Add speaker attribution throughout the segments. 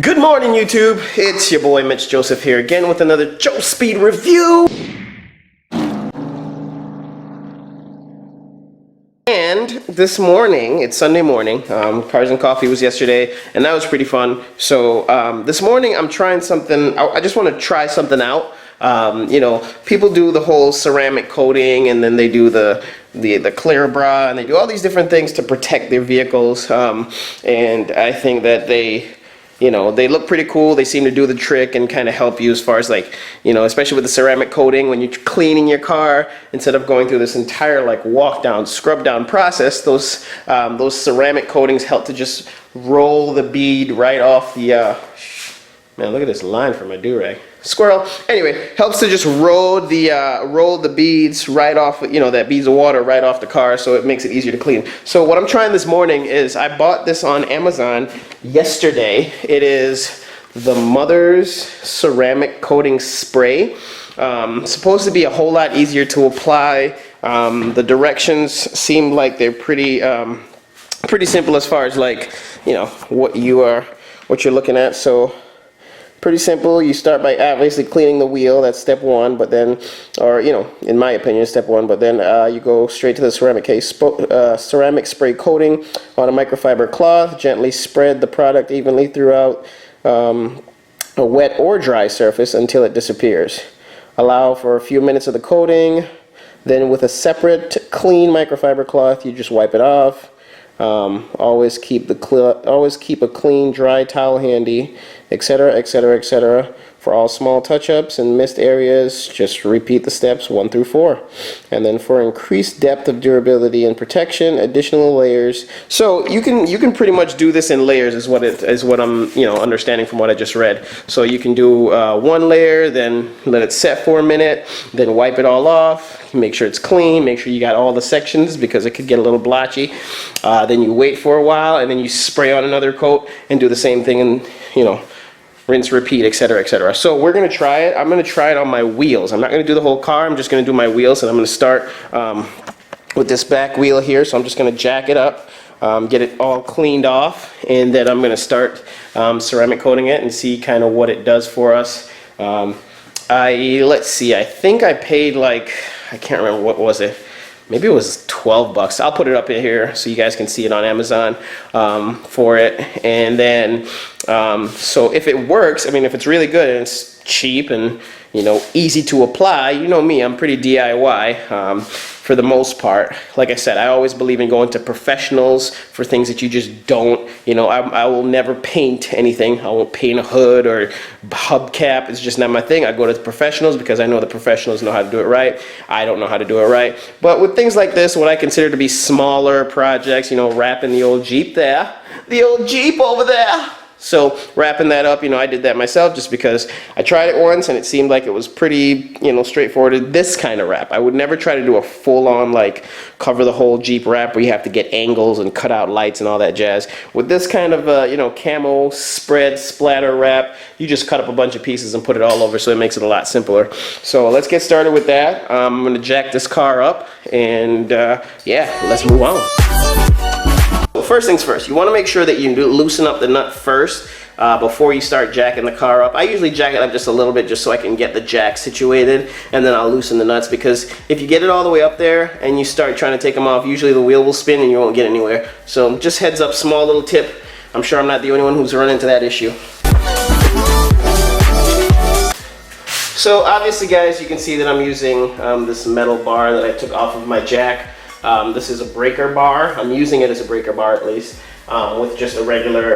Speaker 1: Good morning, YouTube. It's your boy Mitch Joseph here again with another Joe Speed review. And this morning, it's Sunday morning. Cars and Coffee was yesterday, and that was pretty fun. So this morning, I'm trying something. I just want to try something out. You know, people do the whole ceramic coating, and then they do the clear bra, and they do all these different things to protect their vehicles. And I think that you know, they look pretty cool. They seem to do the trick and kind of help you as far as, like, you know, especially with the ceramic coating when you're cleaning your car, instead of going through this entire like walk down, scrub down process, those ceramic coatings help to just roll the bead right off the man, look at this line from my do-rag. Squirrel. Anyway, helps to just roll the beads right off, you know, that beads of water right off the car, so it makes it easier to clean. So what I'm trying this morning is I bought this on Amazon yesterday. It is the Mother's Ceramic Coating Spray. Supposed to be a whole lot easier to apply. The directions seem like they're pretty simple as far as, like, you know, what you're looking at. So pretty simple. You start by obviously cleaning the wheel. That's step one, but then, or, you know, in my opinion, step one. But then you go straight to the ceramic spray coating on a microfiber cloth. Gently spread the product evenly throughout a wet or dry surface until it disappears. Allow for a few minutes of the coating. Then with a separate clean microfiber cloth, you just wipe it off. Always keep a clean, dry towel handy, etc., etc., etc. For all small touch-ups and missed areas, just repeat the steps 1 through 4. And then for increased depth of durability and protection, additional layers. So you can pretty much do this in layers, is what I'm, you know, understanding from what I just read. So you can do one layer, then let it set for a minute, then wipe it all off. Make sure it's clean. Make sure you got all the sections, because it could get a little blotchy. Then you wait for a while, and then you spray on another coat and do the same thing, and, you know, rinse, repeat, etc., etc. So we're going to try it. I'm going to try it on my wheels. I'm not going to do the whole car. I'm just going to do my wheels, and I'm going to start with this back wheel here. So I'm just going to jack it up, get it all cleaned off, and then I'm going to start ceramic coating it and see kind of what it does for us. Let's see, I think I paid, like, I can't remember, what was it? Maybe it was 12 bucks. I'll put it up in here so you guys can see it on Amazon for it. And then, so if it works, I mean, if it's really good and it's cheap and, you know, easy to apply, you know me, I'm pretty DIY for the most part. Like I said, I always believe in going to professionals for things that you just don't, you know, I will never paint anything. I won't paint a hood or hubcap. It's just not my thing. I go to the professionals because I know the professionals know how to do it right. I don't know how to do it right. But with things like this, what I consider to be smaller projects, you know, wrapping the old Jeep there, the old Jeep over there. So wrapping that up, you know, I did that myself just because I tried it once and it seemed like it was pretty, you know, straightforward. This kind of wrap, I would never try to do a full-on, like, cover the whole Jeep wrap where you have to get angles and cut out lights and all that jazz. With this kind of, you know, camo spread splatter wrap, you just cut up a bunch of pieces and put it all over, so it makes it a lot simpler. So let's get started with that. I'm going to jack this car up, and yeah, let's move on. First things first, you want to make sure that you loosen up the nut first before you start jacking the car up. I usually jack it up just a little bit just so I can get the jack situated, and then I'll loosen the nuts, because if you get it all the way up there and you start trying to take them off, usually the wheel will spin and you won't get anywhere. So just heads up, small little tip. I'm sure I'm not the only one who's run into that issue. So obviously, guys, you can see that I'm using this metal bar that I took off of my jack. This is a breaker bar. I'm using it as a breaker bar, at least, with just a regular,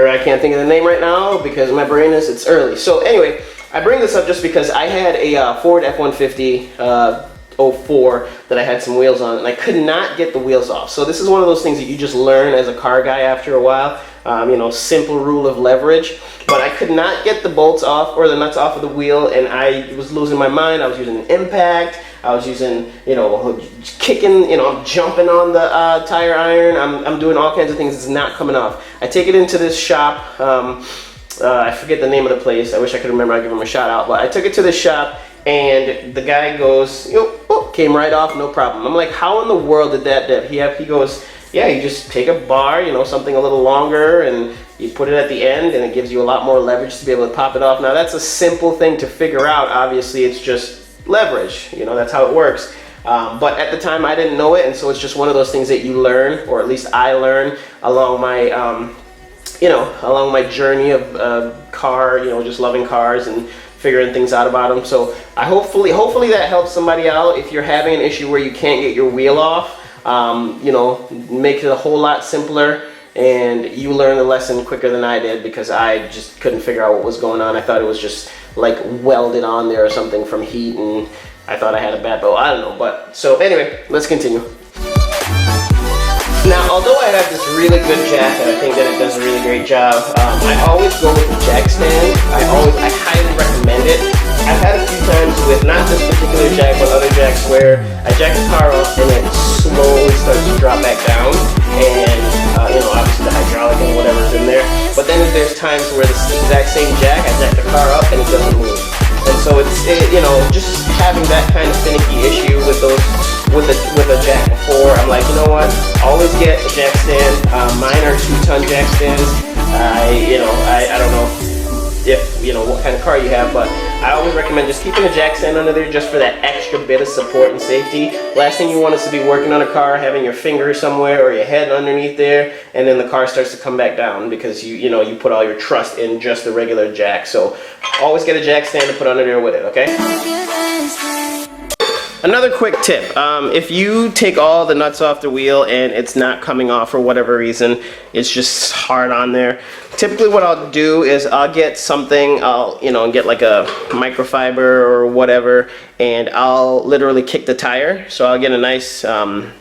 Speaker 1: I can't think of the name right now because my brain it's early. So anyway, I bring this up just because I had a Ford F-150 04 that I had some wheels on, and I could not get the wheels off. So this is one of those things that you just learn as a car guy after a while. You know, simple rule of leverage. But I could not get the bolts off or the nuts off of the wheel, and I was losing my mind. I was using an impact. I was using, you know, kicking, you know, jumping on the tire iron. I'm doing all kinds of things. It's not coming off. I take it into this shop. I forget the name of the place. I wish I could remember. I'd give him a shout out. But I took it to this shop, and the guy goes, came right off, no problem. I'm like, how in the world did that? He goes, yeah, you just take a bar, you know, something a little longer, and you put it at the end, and it gives you a lot more leverage to be able to pop it off. Now that's a simple thing to figure out. Obviously, it's just leverage, you know, that's how it works. But at the time I didn't know it, and so it's just one of those things that you learn, or at least I learned along my, you know, along my journey of car, you know, just loving cars and figuring things out about them. So I hopefully that helps somebody out. If you're having an issue where you can't get your wheel off, you know, make it a whole lot simpler, and you learn the lesson quicker than I did, because I just couldn't figure out what was going on. I thought it was just like welded on there or something from heat, and I thought I had a bad bolt. I don't know, but so anyway, let's continue. Now, although I have this really good jack, and I think that it does a really great job, I always go with the jack stand. I highly recommend it. I've had a few times with not this particular jack, but other jacks where I jack the car up and it slowly starts to drop back down, and you know, obviously the hydraulic and whatever's in there. But then there's times where the exact same jack, I jack the car up and it doesn't move. And so you know, just having that kind of finicky issue with those. With a jack before, I'm like, you know what? Always get a jack stand. Mine are 2-ton jack stands. I don't know if you know what kind of car you have, but I always recommend just keeping a jack stand under there just for that extra bit of support and safety. Last thing you want is to be working on a car, having your finger somewhere or your head underneath there, and then the car starts to come back down because you put all your trust in just the regular jack. So always get a jack stand to put under there with it, okay? Another quick tip, if you take all the nuts off the wheel and it's not coming off for whatever reason, it's just hard on there, typically what I'll do is I'll get something, get like a microfiber or whatever, and I'll literally kick the tire. So I'll get a nice,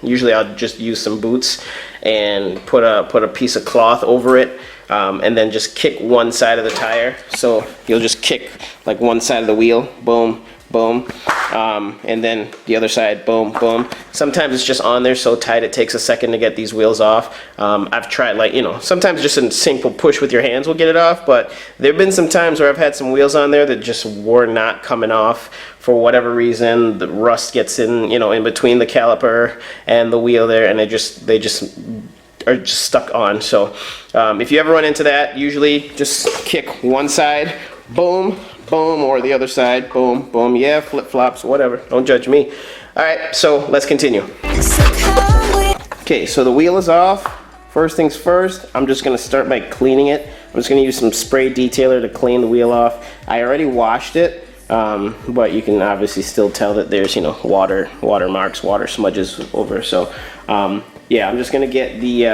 Speaker 1: usually I'll just use some boots and put a piece of cloth over it, and then just kick one side of the tire. So you'll just kick like one side of the wheel, boom, boom, and then the other side, boom, boom. Sometimes it's just on there so tight it takes a second to get these wheels off. I've tried, like, sometimes just a simple push with your hands will get it off, but there have been some times where I've had some wheels on there that just were not coming off for whatever reason. The rust gets in, in between the caliper and the wheel there, and they just are just stuck on. So if you ever run into that, usually just kick one side, boom, boom, or the other side, boom, boom. Yeah, flip-flops, whatever. Don't judge me. All right, so let's continue. Okay, so the wheel is off. First things first, I'm just going to start by cleaning it. I'm just going to use some spray detailer to clean the wheel off. I already washed it, but you can obviously still tell that there's, water marks, water smudges over. So, yeah, I'm just going to get the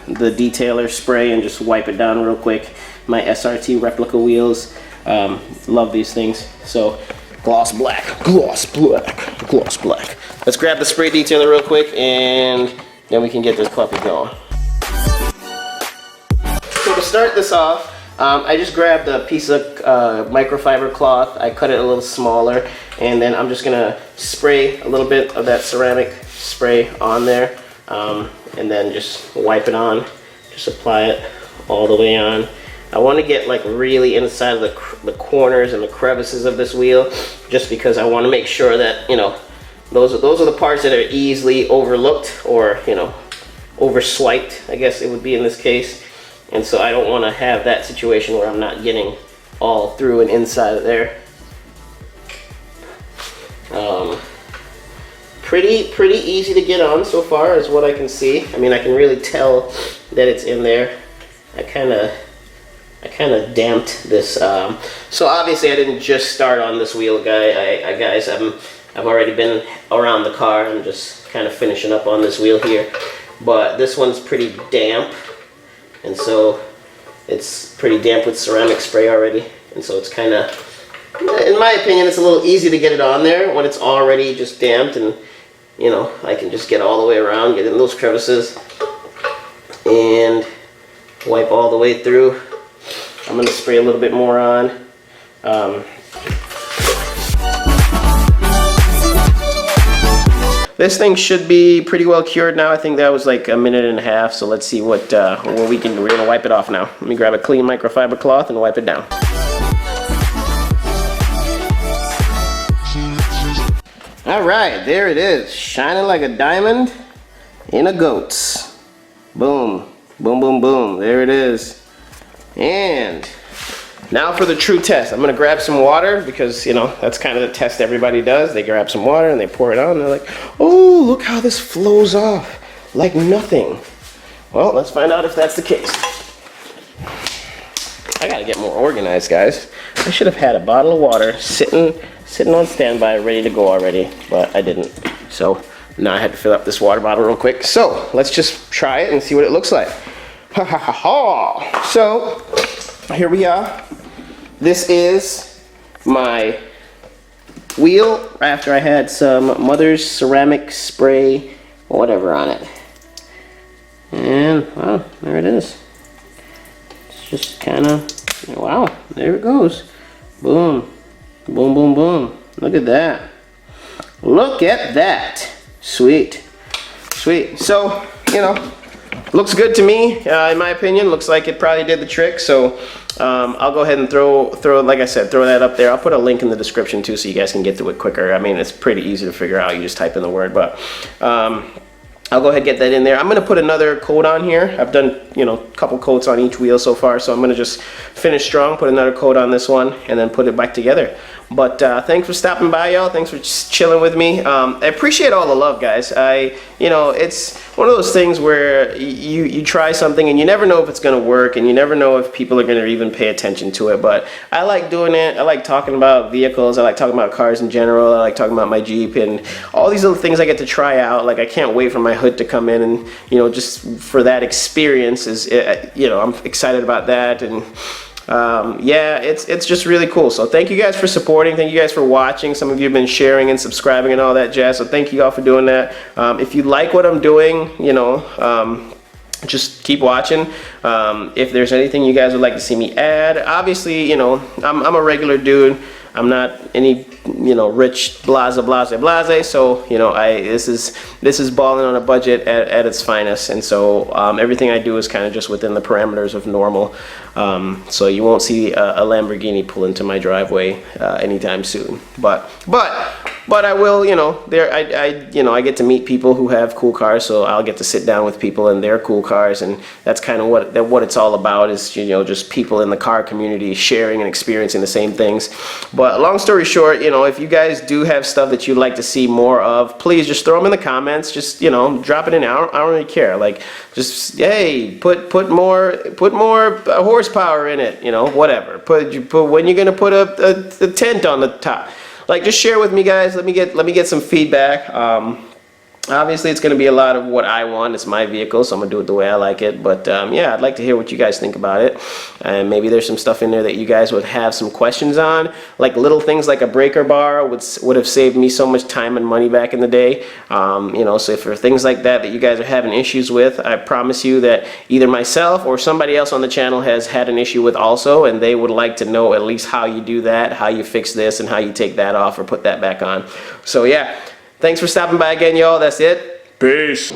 Speaker 1: detailer spray and just wipe it down real quick. My SRT replica wheels. Love these things. So gloss black, gloss black, gloss black. Let's grab the spray detailer real quick, and then we can get this puppy going. So to start this off, I just grabbed a piece of microfiber cloth. I cut it a little smaller, and then I'm just gonna spray a little bit of that ceramic spray on there, and then just wipe it on. Just apply it all the way on. I want to get like really inside of the corners and the crevices of this wheel, just because I want to make sure that those are the parts that are easily overlooked, or overswiped, I guess it would be in this case. And so I don't want to have that situation where I'm not getting all through and inside of there. Pretty easy to get on so far, is what I can see. I mean, I can really tell that it's in there. I kind of damped this. So obviously I didn't just start on this wheel, guys. I've already been around the car. I'm just kind of finishing up on this wheel here. But this one's pretty damp, and so it's pretty damp with ceramic spray already. And so it's kind of, in my opinion, it's a little easy to get it on there when it's already just damped, and I can just get all the way around, get in those crevices, and wipe all the way through. I'm going to spray a little bit more on. This thing should be pretty well cured now. I think that was like a minute and a half, so let's see what we can do. We're going to wipe it off now. Let me grab a clean microfiber cloth and wipe it down. Alright, there it is. Shining like a diamond in a goat's. Boom. Boom, boom, boom. There it is. And now for the true test. I'm gonna grab some water because, you know, that's kind of the test everybody does. They grab some water and they pour it on and they're like, oh, look how this flows off like nothing. Well, let's find out if that's the case. I gotta get more organized, guys. I should have had a bottle of water sitting on standby, ready to go already, but I didn't. So now I had to fill up this water bottle real quick. So let's just try it and see what it looks like. Ha ha ha ha. So here we are. This is my wheel after I had some Mother's ceramic spray, whatever on it. And wow, there it is. It's just kind of, wow, there it goes. Boom, boom, boom, boom. Look at that. Look at that. Sweet, sweet. So, you know, looks good to me, in my opinion. Looks like it probably did the trick. So I'll go ahead and throw, like I said, throw that up there. I'll put a link in the description too, so you guys can get to it quicker. I mean, it's pretty easy to figure out. You just type in the word, but I'll go ahead and get that in there. I'm gonna put another coat on here. I've done, you know, a couple coats on each wheel so far, so I'm gonna just finish strong, put another coat on this one, and then put it back together. But thanks for stopping by, y'all. Thanks for just chilling with me. I appreciate all the love, guys. You know, it's one of those things where you try something and you never know if it's gonna work, and you never know if people are gonna even pay attention to it. But I like doing it. I like talking about vehicles. I like talking about cars in general. I like talking about my Jeep and all these little things I get to try out. Like, I can't wait for my hood to come in, and you know, just for that experience is, you know, I'm excited about that. And yeah, it's just really cool. So thank you guys for supporting. Thank you guys for watching. Some of you have been sharing and subscribing and all that jazz. So thank you all for doing that. If you like what I'm doing, you know, just keep watching. If there's anything you guys would like to see me add, obviously, you know, I'm a regular dude. I'm not any, you know, rich blase. So, you know, this is balling on a budget at its finest, and so everything I do is kind of just within the parameters of normal. So you won't see a Lamborghini pull into my driveway anytime soon. But I will, you know, I get to meet people who have cool cars, so I'll get to sit down with people in their cool cars, and that's kind of what it's all about, is, you know, just people in the car community sharing and experiencing the same things. But long story short, you know, if you guys do have stuff that you'd like to see more of, please just throw them in the comments. Just, you know, drop it in. I don't really care. Like, just, hey, put more horsepower in it. You know, whatever. Put when you're gonna put a tent on the top. Like, just share with me, guys. Let me get some feedback. Obviously, it's going to be a lot of what I want. It's my vehicle, so I'm going to do it the way I like it. But yeah, I'd like to hear what you guys think about it. And maybe there's some stuff in there that you guys would have some questions on. Like little things like a breaker bar would have saved me so much time and money back in the day. You know, so if there are things like that you guys are having issues with, I promise you that either myself or somebody else on the channel has had an issue with also, and they would like to know at least how you do that, how you fix this, and how you take that off or put that back on. So yeah. Thanks for stopping by again, y'all. That's it. Peace.